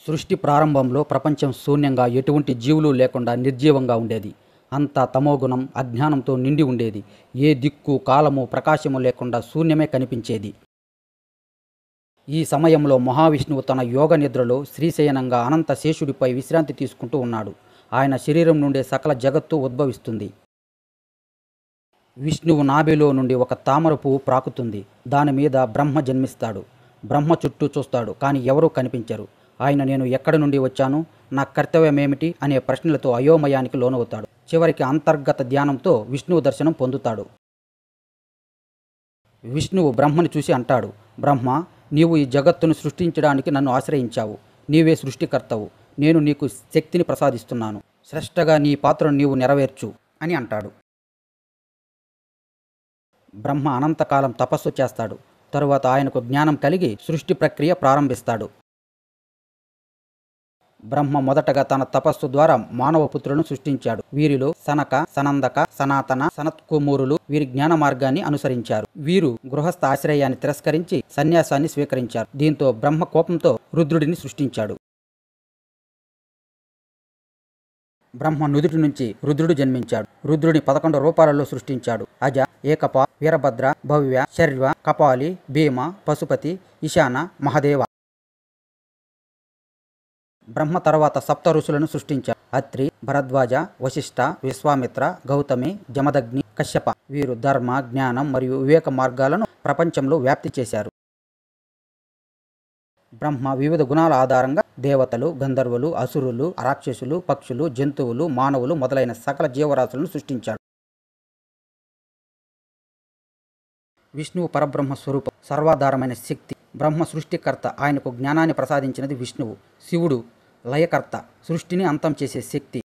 సృష్టి ప్రారంభంలో ప్రపంచం శూన్యంగా ఎటువంటి జీవులు లేకుండా నిర్జీవంగా ఉండేది. అంతా తమోగుణం, అజ్ఞానంతో నిండి ఉండేది. ఏ దిక్కు, కాలము, ప్రకాశము లేకుండా శూన్యమే కనిపించేది. ఈ సమయంలో మహావిష్ణువు తన యోగ నిద్రలో శ్రీశయనంగా అనంత శేషుడిపై విశ్రాంతి తీసుకుంటూ ఉన్నాడు. ఆయన శరీరం నుండే సకల జగత్తు ఉద్భవిస్తుంది. విష్ణువు నాభిలో నుండి ఒక తామర పువ్వు ప్రాకుతుంది. దానిమీద బ్రహ్మ జన్మిస్తాడు. బ్రహ్మ చుట్టూ చూస్తాడు, కానీ ఎవరూ కనిపించరు. ఆయన నేను ఎక్కడి నుండి వచ్చాను, నా కర్తవ్యమేమిటి అనే ప్రశ్నలతో అయోమయానికి లోనవుతాడు. చివరికి అంతర్గత ధ్యానంతో విష్ణువు దర్శనం పొందుతాడు. విష్ణువు బ్రహ్మని చూసి అంటాడు, బ్రహ్మ, నీవు ఈ జగత్తును సృష్టించడానికి నన్ను ఆశ్రయించావు. నీవే సృష్టికర్తవు. నేను నీకు శక్తిని ప్రసాదిస్తున్నాను. శ్రేష్టగా నీ పాత్రను నీవు నెరవేర్చు అని అంటాడు. బ్రహ్మ అనంతకాలం తపస్సు చేస్తాడు. తరువాత ఆయనకు జ్ఞానం కలిగి సృష్టి ప్రక్రియ ప్రారంభిస్తాడు. బ్రహ్మ మొదటగా తన తపస్సు ద్వారా మానవ పుత్రులను సృష్టించాడు. వీరిలో సనక, సనందక, సనాతన, సనత్కుమారులు వీరి జ్ఞాన మార్గాన్ని అనుసరించారు. వీరు గృహస్థ ఆశ్రయాన్ని తిరస్కరించి సన్యాసాన్ని స్వీకరించారు. దీంతో బ్రహ్మ కోపంతో రుద్రుడిని సృష్టించాడు. బ్రహ్మ నుదుటి నుంచి రుద్రుడు జన్మించాడు. రుద్రుడిని 11 రూపాలలో సృష్టించాడు. అజ, ఏకప, వీరభద్ర, భవ్య, శర్వ, కపాలి, భీమ, పశుపతి, ఈశాన, మహదేవ. బ్రహ్మ తర్వాత 7 ఋషులను సృష్టించాడు. అత్రి, భరద్వాజ, వశిష్ఠ, విశ్వామిత్ర, గౌతమి, జమదగ్ని, కశ్యప. వీరు ధర్మ, జ్ఞానం మరియు వివేక మార్గాలను ప్రపంచంలో వ్యాప్తి చేశారు. బ్రహ్మ వివిధ గుణాల ఆధారంగా దేవతలు, గంధర్వులు, అసురులు, రాక్షసులు, పక్షులు, జంతువులు, మానవులు మొదలైన సకల జీవరాశులను సృష్టించాడు. విష్ణువు పరబ్రహ్మ స్వరూపం, సర్వాధారమైన శక్తి. బ్రహ్మ సృష్టికర్త, ఆయనకు జ్ఞానాన్ని ప్రసాదించినది విష్ణువు. శివుడు లయకర్త, సృష్టిని అంతం చేసే శక్తి.